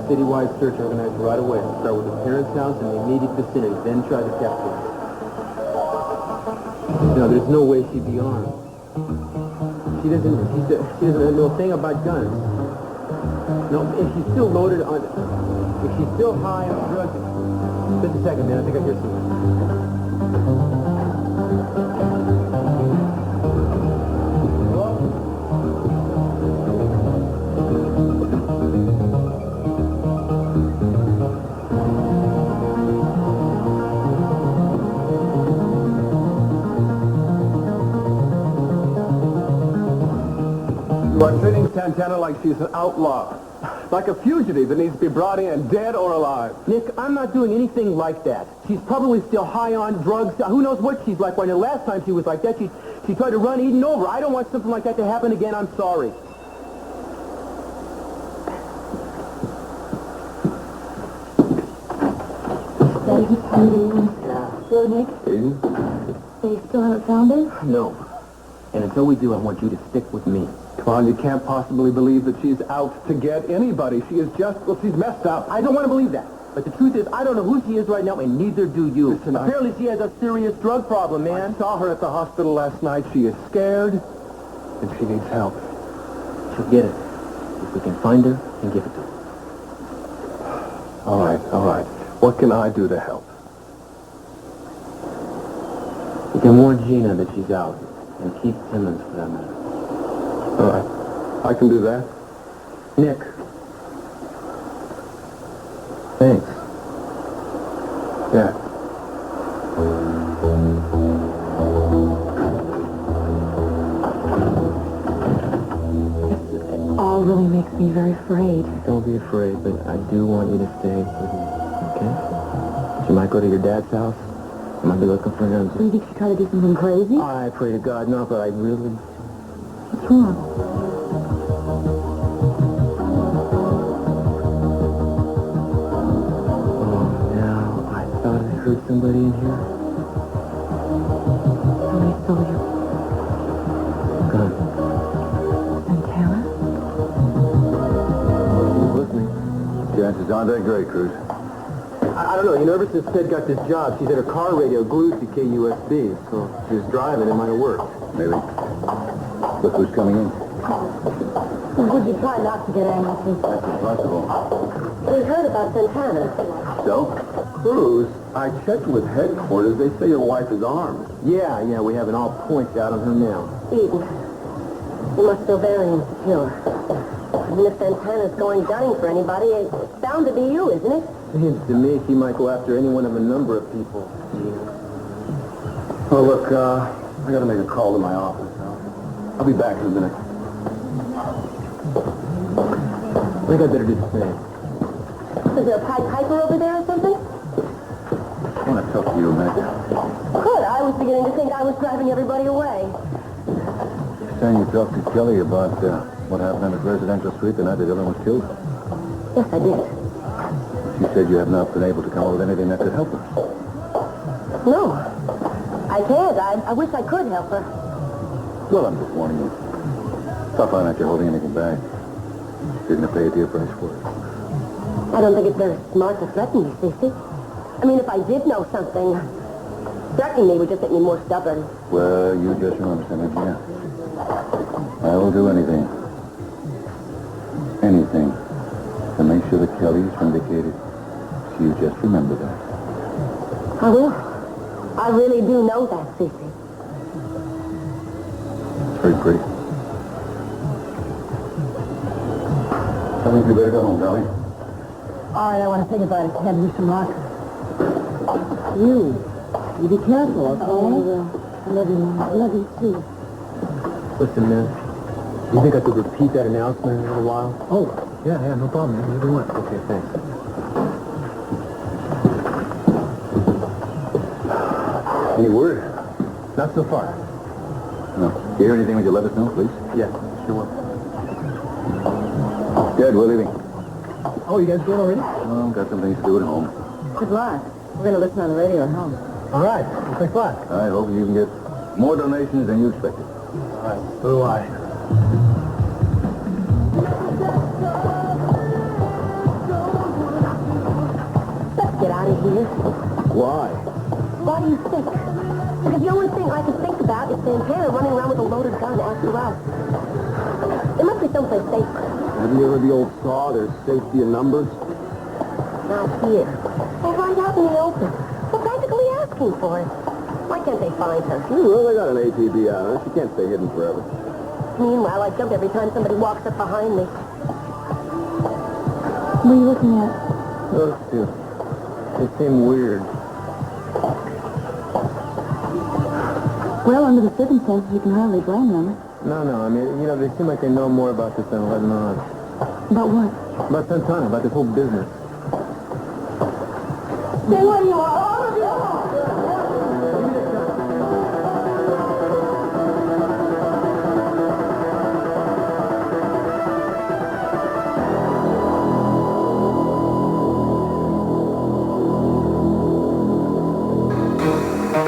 citywide search organized right away. Start with his parents' house and the immediate vicinity, then try to capture him. No, there's no way she'd be armed. She doesn't know a thing about guns. No, if she's still loaded on... If she's still high on drugs... Just a second, man. I think I hear something. You are treating Santana like she's an outlaw. Like a fugitive that needs to be brought in, dead or alive. Nick, I'm not doing anything like that. She's probably still high on drugs. Who knows what she's like right now. Last time she was like that, she tried to run Eden over. I don't want something like that to happen again. I'm sorry. So, Nick? Eden? They still haven't found her? No. And until we do, I want you to stick with me. Come on, you can't possibly believe that she's out to get anybody. She is just, well, she's messed up. I don't want to believe that. But the truth is, I don't know who she is right now, and neither do you. Listen, apparently she has a serious drug problem, man. I saw her at the hospital last night. She is scared, and she needs help. She'll get it. If we can find her and give it to her. All right. What can I do to help? You can warn Gina that she's out, and keep Timmons for that matter. All right. I can do that. Nick. Thanks. Yeah. It all really makes me very afraid. Don't be afraid, but I do want you to stay with me, okay? She might go to your dad's house. I might be looking for him. Do you think she tried to do something crazy? I pray to God not, but I really... What's wrong? Heard somebody in here? Somebody stole your gun. Santana? She's listening. Chances aren't that great, Cruz. I don't know. You know, ever since Ted got this job, she's had her car radio glued to KUSB. So if she was driving, it might have worked. Maybe. Look who's coming in. Would you try not to get angry? That's impossible. We heard about Santana. So? Cruz, I checked with headquarters. They say your wife is armed. Yeah, we have it all pointed out on her now. Eden, you must feel very insecure. I mean, if Santana's going gunning for anybody, it's bound to be you, isn't it? Seems to me she might go after any one of a number of people. Oh, look, I gotta make a call to my office. I'll be back in a minute. I think I better do the same. Is there a Pied Piper over there or something? I want to talk to you a minute. Good. I was beginning to think I was driving everybody away. Saying you talked to Kelly about what happened on his residential street the night the villain was killed. Yes, I did. She said you have not been able to come up with anything that could help her. No, I can't. I wish I could help her. Well, I'm just warning you. If I find out you're holding anything back, you're going to pay a dear price for it. I don't think it's very smart to threaten me, Cece. I mean, if I did know something, threatening me would just make me more stubborn. Well, you just remember something, yeah. I will do anything. Anything to make sure that Kelly is vindicated. So you just remember that. I will. I really do know that, Cece. It's very pretty. I think we better go home, Dolly. All right, I want to think about it. Had to do some rock. You be careful, okay? I love you, Mom. I love you, too. Listen, man. You think I could repeat that announcement in a little while? Oh, yeah, no problem, man. Either one. Okay, thanks. Any word? Not so far. No. If you hear anything, would you let us know, please? Yeah, sure. Dad, we're leaving. Oh, you guys going already? Oh, got some things to do at home. Good luck. We're going to listen on the radio at home. All right. Thanks a lot. I hope you can get more donations than you expected. All right. So do I. get out of here? Why? Why do you think? Because the only thing I can think about is Santana running around with a loaded gun after us. There must be someplace safer. Haven't you heard the old saw, there's safety in numbers? Not here. Well, right out in the open. We're practically asking for it. Why can't they find her? Well, they got an ATV out on her. She can't stay hidden forever. Meanwhile, I jump every time somebody walks up behind me. What are you looking at? Those two. They seem weird. Well, under the circumstances, you can hardly blame them. No, I mean, you know, they seem like they know more about this than 11 on. About what? About Santana, about this whole business. Stay where you are, all of you!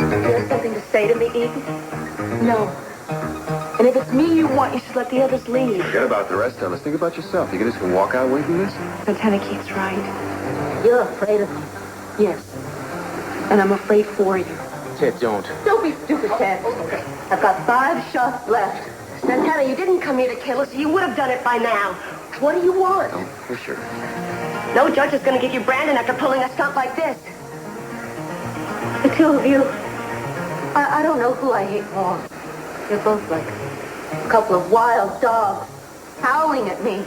You have something to say to me, Eden? No. And if it's me you want, you should let the others leave. Forget about the rest of us. Think about yourself. You just gonna walk out away from this? Santana Keith's right. You're afraid of me. Yes. And I'm afraid for you. Ted, don't. Don't be stupid, Ted. I've got 5 shots left. Santana, you didn't come here to kill us. You would have done it by now. What do you want? Don't push her. No judge is going to give you Brandon after pulling a stunt like this. The two of you, I don't know who I hate more. You're both like a couple of wild dogs, howling at me,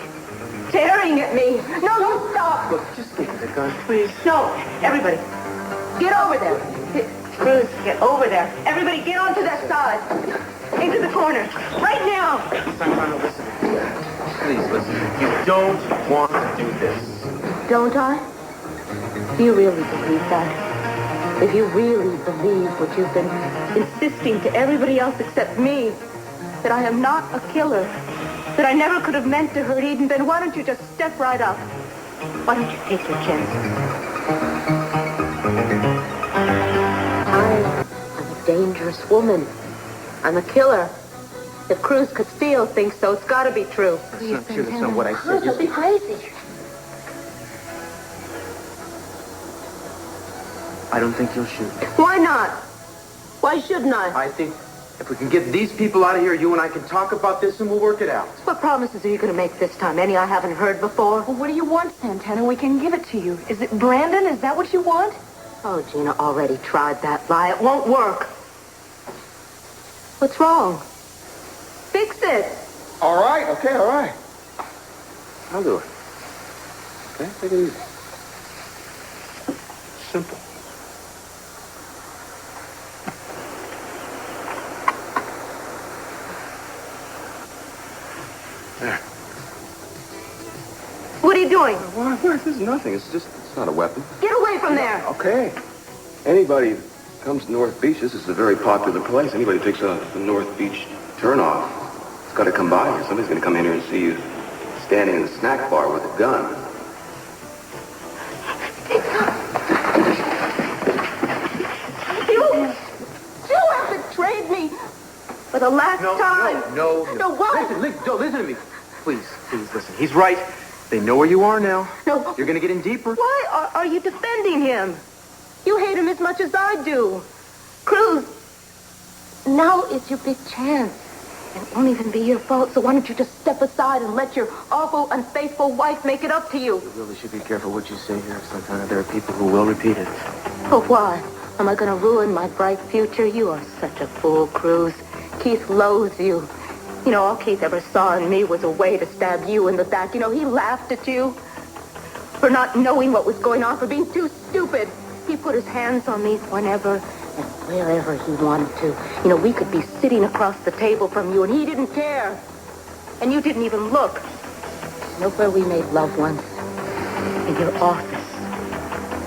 tearing at me. No, you stop! Look, just give me the gun, please. No, everybody, get over there. Cruz, get over there. Everybody get onto that side. Into the corner. Right now. Santana, listen. Please, listen. You don't want to do this. Don't I? Do you really believe that? If you really believe what you've been insisting to everybody else except me, that I am not a killer, that I never could have meant to hurt Eden, then why don't you just step right up? Why don't you take your chances? I'm a dangerous woman. I'm a killer. If Cruz could steal thinks so, it's got to be true. That's not what I said. Cruz, you'll be crazy. I don't think you'll shoot. Why not? Why shouldn't I? I think if we can get these people out of here, you and I can talk about this and we'll work it out. What promises are you going to make this time? Any I haven't heard before? Well, what do you want, Santana? We can give it to you. Is it Brandon? Is that what you want? Oh, Gina already tried that lie. It won't work. What's wrong? Fix it. All right. Okay, all right. I'll do it. Okay, take it easy. Simple. There. What are you doing? Why? This is nothing. It's not a weapon. Get away from there. Okay. Anybody comes to North Beach, this is a very popular place. Anybody takes a North Beach turnoff, it's got to come by here. Somebody's going to come in here and see you standing in the snack bar with a gun. You have betrayed me for the last time. No. No, what? Listen to me. Please, listen. He's right. They know where you are now. No. You're going to get in deeper. Why are you defending him? You hate him as much as I do. Cruz, now is your big chance. It won't even be your fault, so why don't you just step aside and let your awful, unfaithful wife make it up to you? You really should be careful what you say here, Santana. There are people who will repeat it. Oh, why? Am I going to ruin my bright future? You are such a fool, Cruz. Keith loathes you. You know, all Keith ever saw in me was a way to stab you in the back. You know, he laughed at you for not knowing what was going on, for being too stupid. He put his hands on me whenever and wherever he wanted to. You know, we could be sitting across the table from you, and he didn't care. And you didn't even look. You know where we made love once? In your office.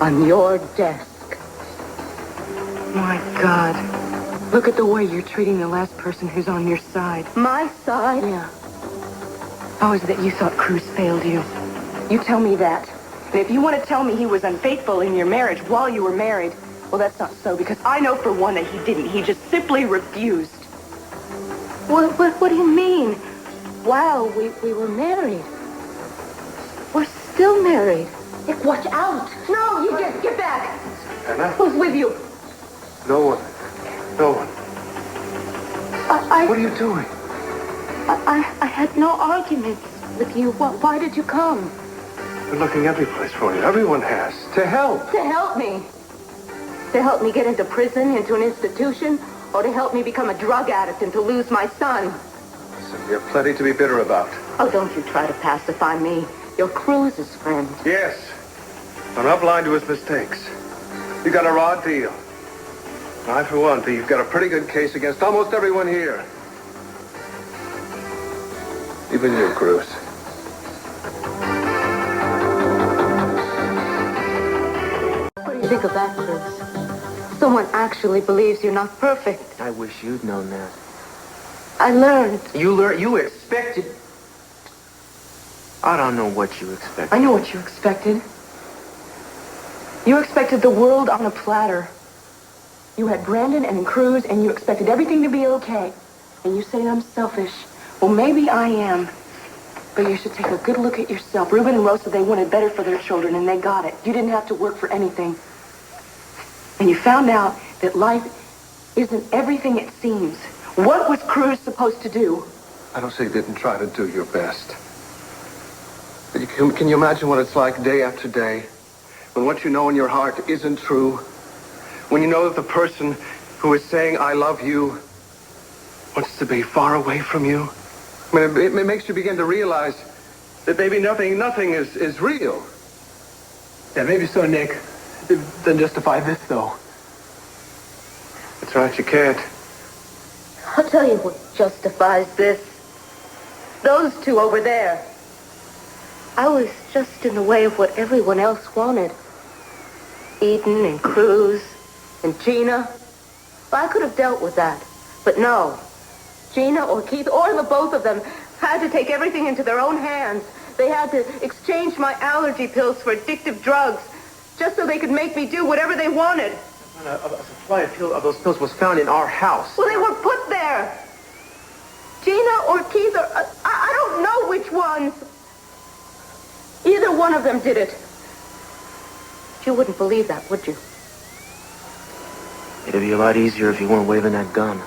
On your desk. My God. Look at the way you're treating the last person who's on your side. My side? Yeah. How is it that you thought Cruz failed you? You tell me that. And if you want to tell me he was unfaithful in your marriage while you were married, well, that's not so, because I know for one that he didn't. He just simply refused. What do you mean? While we were married. We're still married. Nick, watch out. No, you get back. Santana? Who's with you? No one. No one. What are you doing? I had no arguments with you. Why did you come? We're looking every place for you. Everyone has. To help. To help me. To help me get into prison, into an institution, or to help me become a drug addict and to lose my son. Listen, you have plenty to be bitter about. Oh, don't you try to pacify me. You're Cruz's friend. Yes. I'm not blind to his mistakes. You got a raw deal. I, for one, think you've got a pretty good case against almost everyone here. Even you, Cruz. What do you think of that, Cruz? Someone actually believes you're not perfect. I wish you'd known that. I learned. You expected... I don't know what you expected. I know what you expected. You expected the world on a platter. You had Brandon and Cruz, and you expected everything to be okay. And you say I'm selfish. Well, maybe I am. But you should take a good look at yourself. Ruben and Rosa, they wanted better for their children, and they got it. You didn't have to work for anything. And you found out that life isn't everything it seems. What was Cruz supposed to do? I don't say you didn't try to do your best. But can you imagine what it's like day after day when what you know in your heart isn't true? When you know that the person who is saying, I love you, wants to be far away from you? I mean, it makes you begin to realize that maybe nothing is real. Yeah, maybe so, Nick. Then justify this, though. That's right, you can't. I'll tell you what justifies this. Those two over there. I was just in the way of what everyone else wanted. Eden and Cruz and Gina. Well, I could have dealt with that. But no. Gina or Keith or the both of them had to take everything into their own hands. They had to exchange my allergy pills for addictive drugs just so they could make me do whatever they wanted. A supply of those pills was found in our house. Well, they were put there. Gina or Keith or... I don't know which ones. Either one of them did it. You wouldn't believe that, would you? It'd be a lot easier if you weren't waving that gun.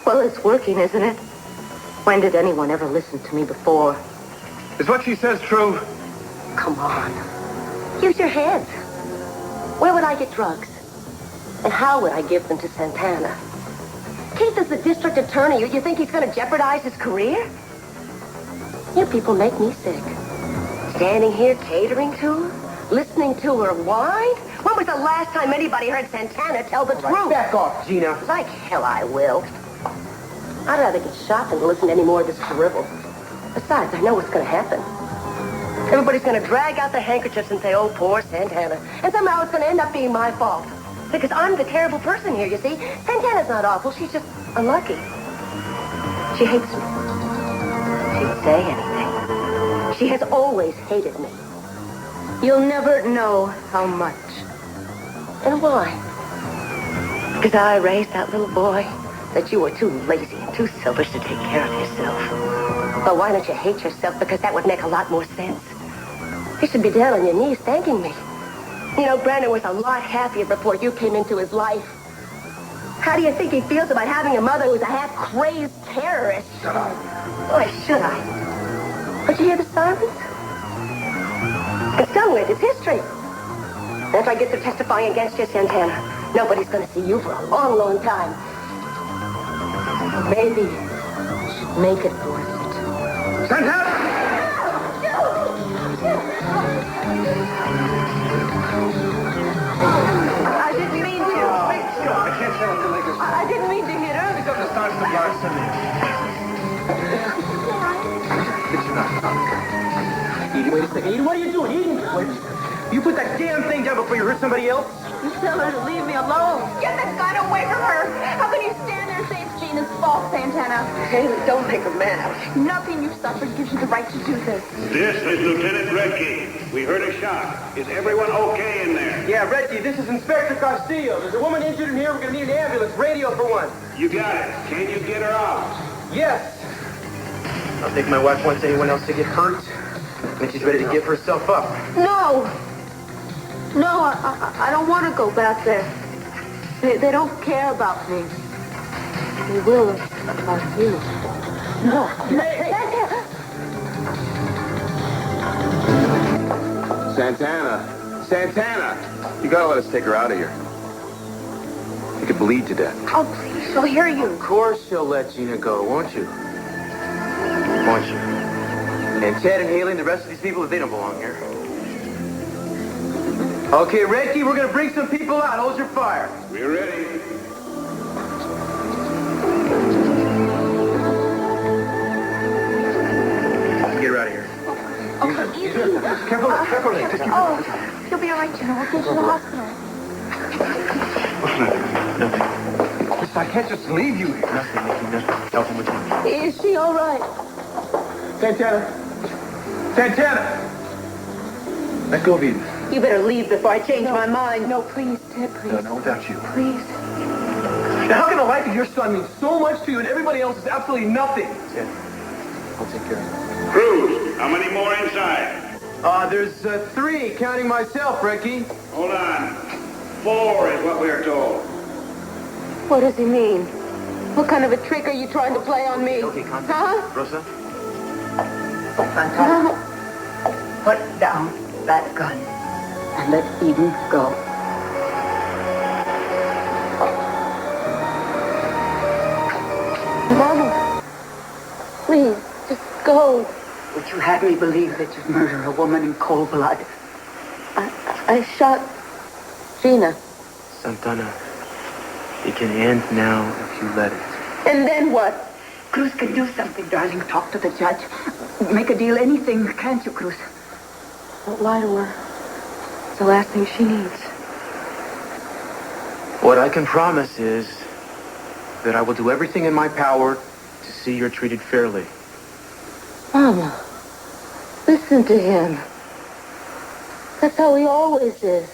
Well, it's working, isn't it? When did anyone ever listen to me before? Is what she says true? Come on. Use your heads. Where would I get drugs? And how would I give them to Santana? Keith is the district attorney. You think he's going to jeopardize his career? You people make me sick. Standing here catering to her? Listening to her whine? When was the last time anybody heard Santana tell the truth? Back off, Gina. Like hell I will. I'd rather get shot than listen to any more of this drivel. Besides, I know what's going to happen. Everybody's going to drag out the handkerchiefs and say, oh, poor Santana. And somehow it's going to end up being my fault. Because I'm the terrible person here, you see. Santana's not awful. She's just unlucky. She hates me. She'd say anything. She has always hated me. You'll never know how much. And why? Because I raised that little boy that you were too lazy and too selfish to take care of yourself. Well, why don't you hate yourself? Because that would make a lot more sense. You should be down on your knees thanking me. You know, Brandon was a lot happier before you came into his life. How do you think he feels about having a mother who's a half-crazed terrorist? Shut up. Boy, should I? Don't you hear the sirens? In some ways, it's history. After I get to testifying against you, Santana, nobody's going to see you for a long, long time. Maybe you should make it worth it. Santana! I didn't mean to. I can't tell if the leg is... I didn't mean to hit her. It doesn't start the Eden, wait a second. Eden, what are you doing? Eden, wait. You put that damn thing down before you hurt somebody else? You tell her to leave me alone. Get that gun away from her! How can you stand there and say it's Gina's fault, Santana? Haley, don't make a man out of you. Nothing you suffered gives you the right to do this. This is Lieutenant Redkey. We heard a shot. Is everyone okay in there? Yeah, Redkey, this is Inspector Castillo. There's a woman injured in here. We're going to need an ambulance. Radio for one. You got it. Can you get her out? Yes. I don't think my wife wants anyone else to get hurt. I mean, she's ready to give herself up. No. No, I don't want to go back there. They don't care about me. They will about you. No. Santana! You gotta let us take her out of here. You could bleed to death. Oh, please, she'll hear you. Of course you'll let Gina go, won't you? Won't you? And Ted and Haley and the rest of these people, they don't belong here. Okay, Reggie, we're gonna bring some people out. Hold your fire. We're ready. Get her out of here. Okay, easy. Carefully. Just keep Oh, you'll be all right, Gina. We'll get you to the hospital. Nothing. I can't just leave you here. Nothing, Nikki, nothing. Tell them what you need. Is she all right? Santana! Let go of Eden. You better leave before I change my mind. No, please, Ted, please. No, without you. Please. Now, how can the life of your son mean so much to you and everybody else is absolutely nothing? Ted, I'll take care of it. Cruz, how many more inside? There's 3, counting myself, Ricky. Hold on. 4 is what we're told. What does he mean? What kind of a trick are you trying to play on me? Okay, calm Huh? down. Rosa? Santana, put down that gun and let Eden go. Mama, please, just go. Would you have me believe that you'd murder a woman in cold blood? I shot Gina. Santana, it can end now if you let it. And then what? Cruz can do something, darling. Talk to the judge. Make a deal, anything, can't you, Cruz? Don't lie to her. It's the last thing she needs. What I can promise is that I will do everything in my power to see you're treated fairly. Mama, listen to him. That's how he always is.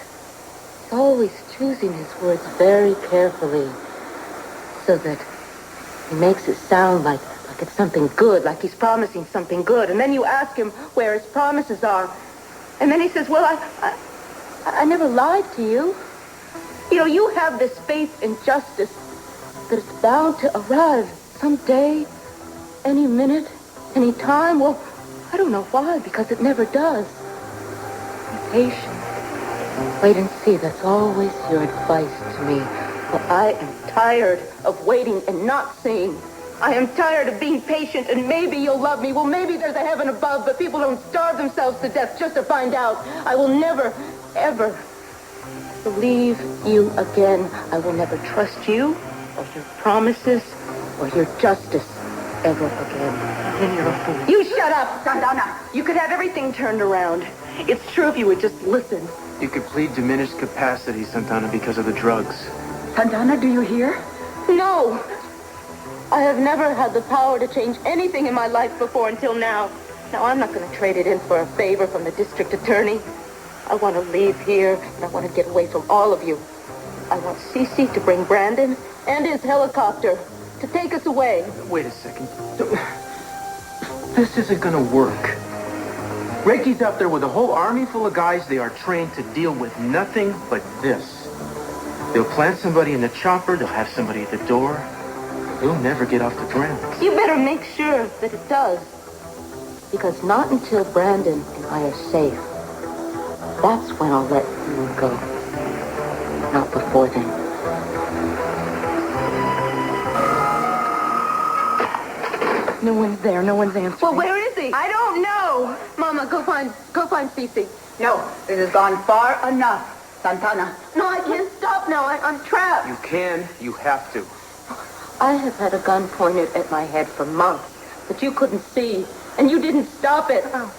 He's always choosing his words very carefully so that he makes it sound like it's something good, like he's promising something good. And then you ask him where his promises are. And then he says, well, I never lied to you. You know, you have this faith in justice that it's bound to arrive someday, any minute, any time. Well, I don't know why, because it never does. Be patient. Wait and see. That's always your advice to me. Well, I am tired of waiting and not seeing. I am tired of being patient, and maybe you'll love me. Well, maybe there's a heaven above, but people don't starve themselves to death just to find out. I will never, ever believe you again. I will never trust you or your promises or your justice ever again. Then you're a fool. You shut up! Santana, you could have everything turned around. It's true if you would just listen. You could plead diminished capacity, Santana, because of the drugs. Santana, do you hear? No! I have never had the power to change anything in my life before until now. Now, I'm not going to trade it in for a favor from the district attorney. I want to leave here, and I want to get away from all of you. I want Cece to bring Brandon and his helicopter to take us away. Wait a second. This isn't gonna work. Reiki's out there with a whole army full of guys they are trained to deal with nothing but this. They'll plant somebody in the chopper, they'll have somebody at the door. They'll never get off the ground. You better make sure that it does. Because not until Brandon and I are safe, that's when I'll let you go. Not before then. No one's there. No one's answering. Well, where is he? I don't know. Mama, go find Cece. No, this has gone far enough, Santana. No, I can't stop now. I'm trapped. You can, you have to. I have had a gun pointed at my head for months, but you couldn't see, and you didn't stop it. Oh.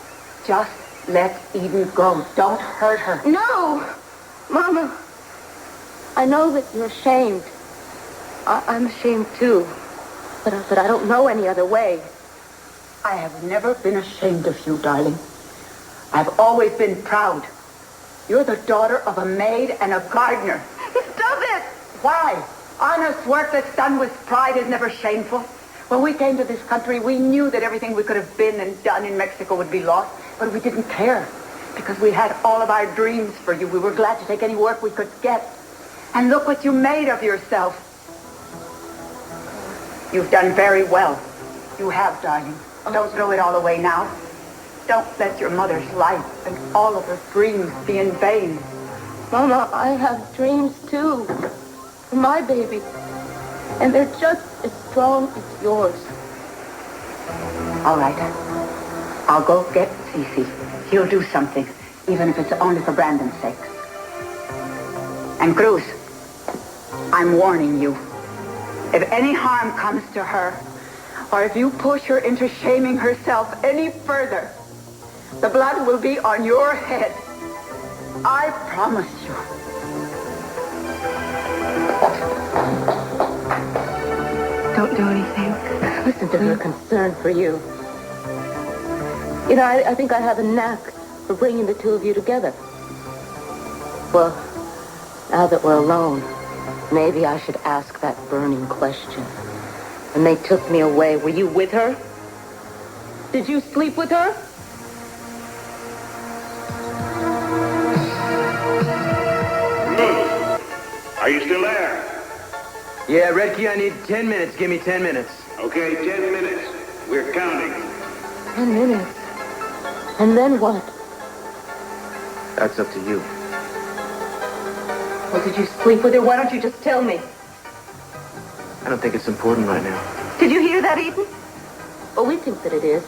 Just let Eden go. Don't hurt her. No! Mama, I know that you're ashamed. I'm ashamed, too. But I don't know any other way. I have never been ashamed of you, darling. I've always been proud. You're the daughter of a maid and a gardener. Stop it! Why? Honest work that's done with pride is never shameful. When we came to this country, we knew that everything we could have been and done in Mexico would be lost, but we didn't care. because we had all of our dreams for you. We were glad to take any work we could get. And look what you made of yourself. You've done very well. You have, darling. Don't throw it all away now. Don't let your mother's life and all of her dreams be in vain. Mama, I have dreams too. For my baby. And they're just as strong as yours. All right. I'll go get Cece. He'll do something, even if it's only for Brandon's sake. And Cruz, I'm warning you. If any harm comes to her, or if you push her into shaming herself any further, the blood will be on your head. I promise you. Don't do anything. Listen to her concern for you. You know, I think I have a knack for bringing the two of you together. Well, now that we're alone, maybe I should ask that burning question. When they took me away, were you with her? Did you sleep with her? Cruz, are you still there? Yeah, Red Key, I need 10 minutes. Give me 10 minutes. Okay, 10 minutes. We're counting. 10 minutes. And then what? That's up to you. Well, did you sleep with her? Why don't you just tell me? I don't think it's important right now. Did you hear that, Eden? Well, we think that it is.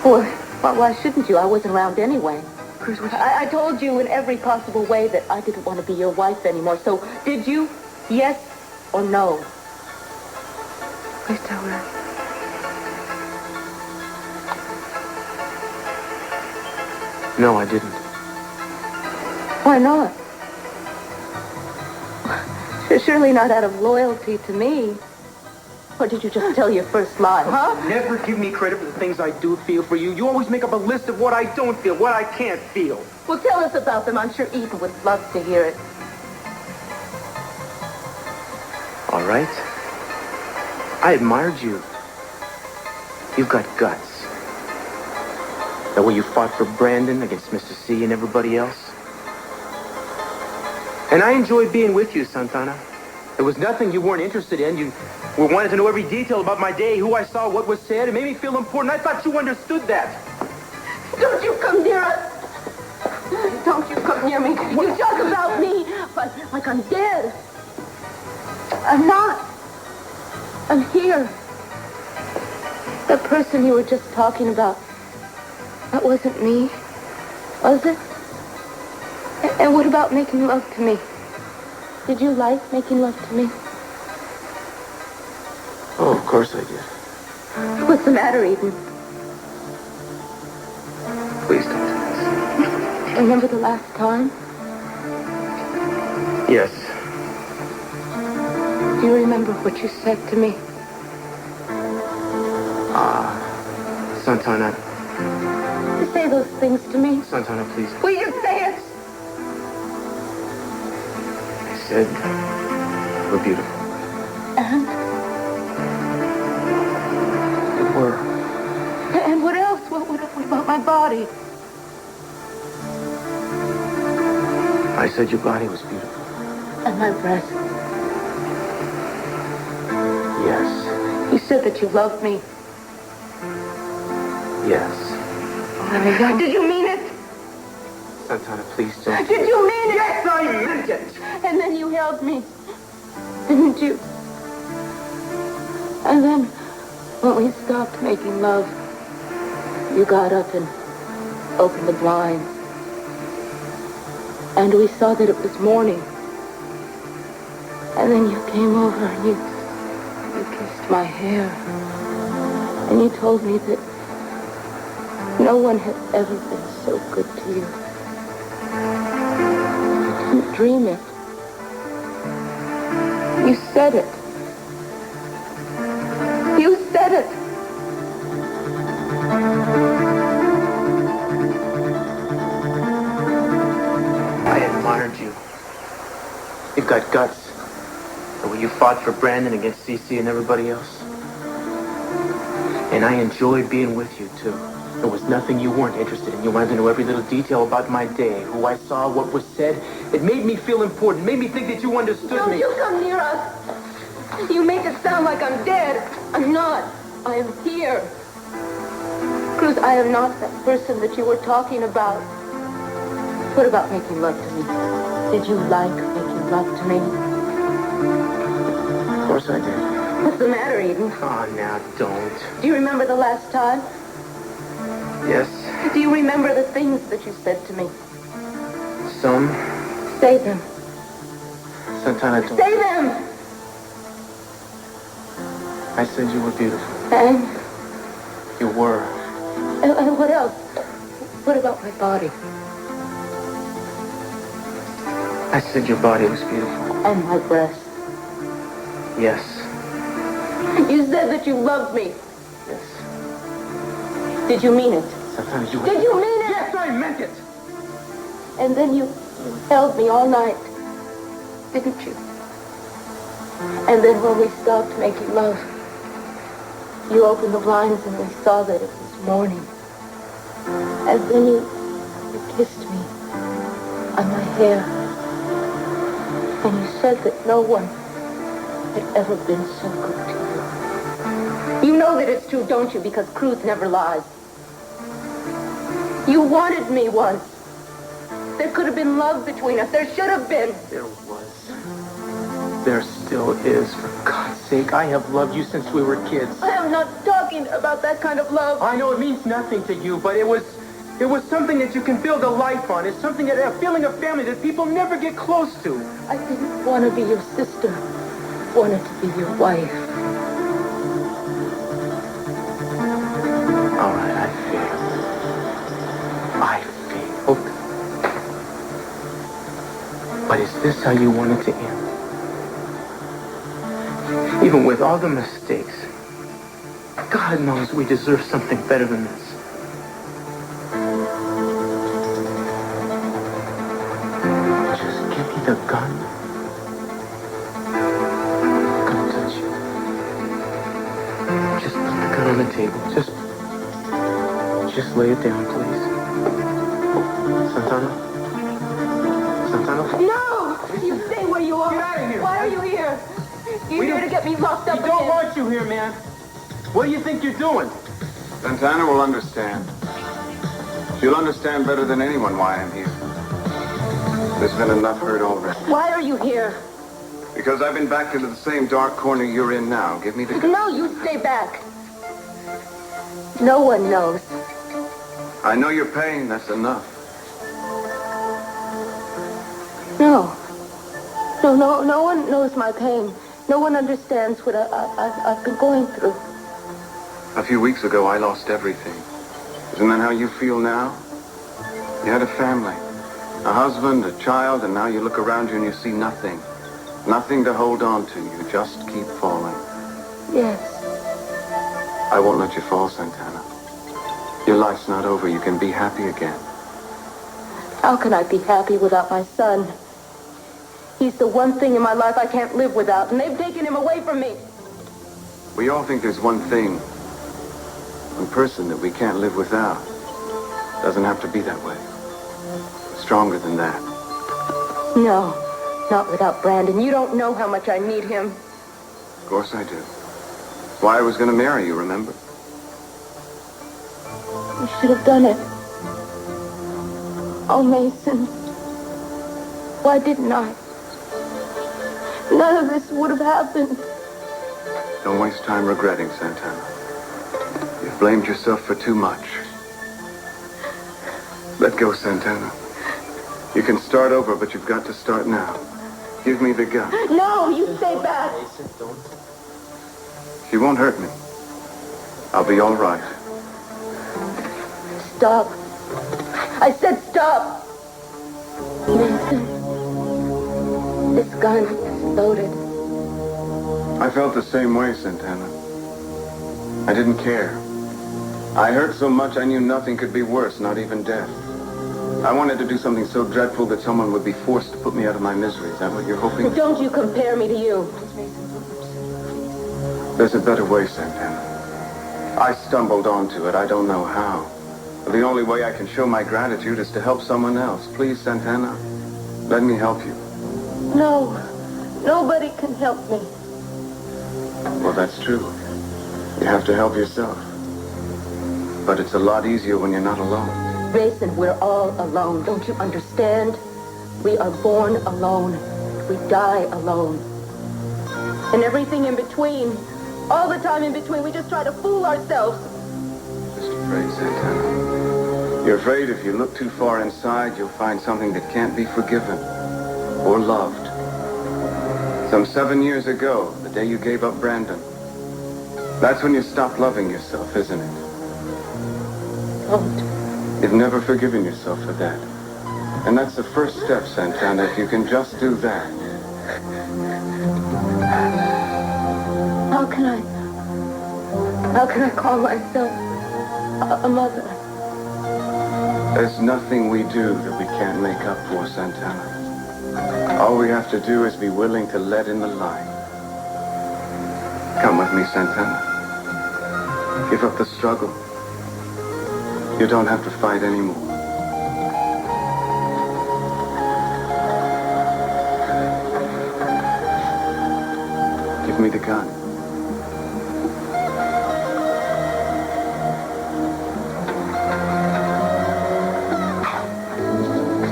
Well, why shouldn't you? I wasn't around anyway. Cruz, what I told you in every possible way that I didn't want to be your wife anymore. So, did you? Yes or no? Please tell her. No, I didn't. Why not? Surely not out of loyalty to me. Or did you just tell your first lie, huh? Never give me credit for the things I do feel for you. You always make up a list of what I don't feel, what I can't feel. Well, tell us about them. I'm sure Eden would love to hear it. All right. I admired you. You've got guts. That way you fought for Brandon against Mr. C and everybody else. And I enjoyed being with you, Santana. There was nothing you weren't interested in. You wanted to know every detail about my day, who I saw, what was said. It made me feel important. I thought you understood that. Don't you come near us. Don't you come near me. You talk about me like I'm dead. I'm not. I'm here. The person you were just talking about, that wasn't me, was it? And what about making love to me? Did you like making love to me? Oh, of course I did. What's the matter, Eden? Please don't do this. Remember the last time? Yes. Do you remember what you said to me? Santana. You say those things to me? Santana, please. Will you say it? I said, we're beautiful. And? We were. And what else? What about my body? I said your body was beautiful. And my breath? Yes. You said that you loved me. Yes. Did you mean it? Santana, please don't. Did you mean it? Yes, I meant it! And then you held me, didn't you? And then, when we stopped making love, you got up and opened the blinds. And we saw that it was morning. And then you came over and you kissed my hair. And you told me that no one had ever been so good to you. I didn't dream it. You said it. You said it. I admired you. You've got guts. The way you fought for Brandon against CC and everybody else. And I enjoyed being with you, too. There was nothing you weren't interested in. You wanted to know every little detail about my day, who I saw, what was said. It made me feel important. It made me think that you understood Don't me. you come near us. You make it sound like I'm dead. I'm not. I am here. Cruz, I am not that person that you were talking about. What about making love to me? Did you like making love to me? Of course I did. What's the matter, Eden? Oh, now don't. Do you remember the last time? Yes, Do you remember the things that you said to me? some. Say them. Santana, don't. Say them! I said you were beautiful. And You were. what else? What about my body? I said your body was beautiful. And my breasts. Yes. You said that you loved me. Yes. Did you mean it? Santana, you... Did you mean it? Yes, I meant it! And then you held me all night, didn't you? And then when we stopped making love, you opened the blinds and we saw that it was morning. And then you kissed me on my hair. And you said that no one had ever been so good to you. You know that it's true, don't you? Because Cruz never lies. You wanted me once. There could have been love between us. There should have been. There was. There still is. For God's sake, I have loved you since we were kids. I am not talking about that kind of love. I know it means nothing to you, but it was something that you can build a life on. It's something that, a feeling of family that people never get close to. I didn't want to be your sister. I wanted to be your wife. All right, I failed. But is this how you wanted to end? Even with all the mistakes, God knows we deserve something better than this. Just give me the gun. I'm gonna touch you. Just put the gun on the table. Just lay it down, please. Santana? Santana? No! You stay where you are. Get out of here. Why are you here? You here to get me locked up We don't again? want you here, man. What do you think you're doing? Santana will understand. She'll understand better than anyone why I'm here. There's been enough hurt already. Why are you here? Because I've been backed into the same dark corner you're in now. Give me the gun. No, you stay back. No one knows. I know your pain. That's enough. No, no one knows my pain. No one understands what I've been going through. A few weeks ago, I lost everything. Isn't that how you feel now? You had a family, a husband, a child, and now you look around you and you see nothing. Nothing to hold on to. You just keep falling. Yes. I won't let you fall, Santana. Your life's not over. You can be happy again. How can I be happy without my son? He's the one thing in my life I can't live without, and they've taken him away from me. We all think there's one thing, one person that we can't live without. Doesn't have to be that way. Stronger than that. No, not without Brandon. You don't know how much I need him. Of course I do. That's why I was going to marry you, remember? You should have done it. Oh, Mason. Why didn't I? None of this would have happened. Don't waste time regretting, Santana. You've blamed yourself for too much. Let go, Santana. You can start over, but you've got to start now. Give me the gun. No, you stay back. She won't hurt me. I'll be all right. Stop. I said stop. Mason, this gun is loaded. I felt the same way, Santana. I didn't care. I hurt so much I knew nothing could be worse, not even death. I wanted to do something so dreadful that someone would be forced to put me out of my misery. Is that what you're hoping? Don't you compare me to you. There's a better way, Santana. I stumbled onto it. I don't know how. The only way I can show my gratitude is to help someone else. Please, Santana, let me help you. No, nobody can help me. Well, that's true. You have to help yourself. But it's a lot easier when you're not alone. Mason, we're all alone. Don't you understand? We are born alone. We die alone. And everything in between, all the time in between, we just try to fool ourselves. Just afraid, Santana. You're afraid if you look too far inside, you'll find something that can't be forgiven or loved. Some 7 years ago, the day you gave up Brandon, that's when you stopped loving yourself, isn't it? Don't. You've never forgiven yourself for that. And that's the first step, Santana. If you can just do that. How can I call myself a mother? There's nothing we do that we can't make up for, Santana. All we have to do is be willing to let in the light. Come with me, Santana. Give up the struggle. You don't have to fight anymore. Give me the gun.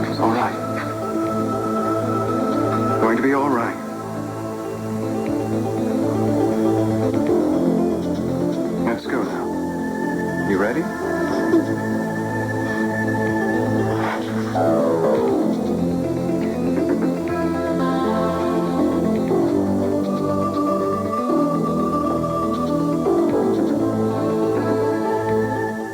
It's all right. Going to be all right.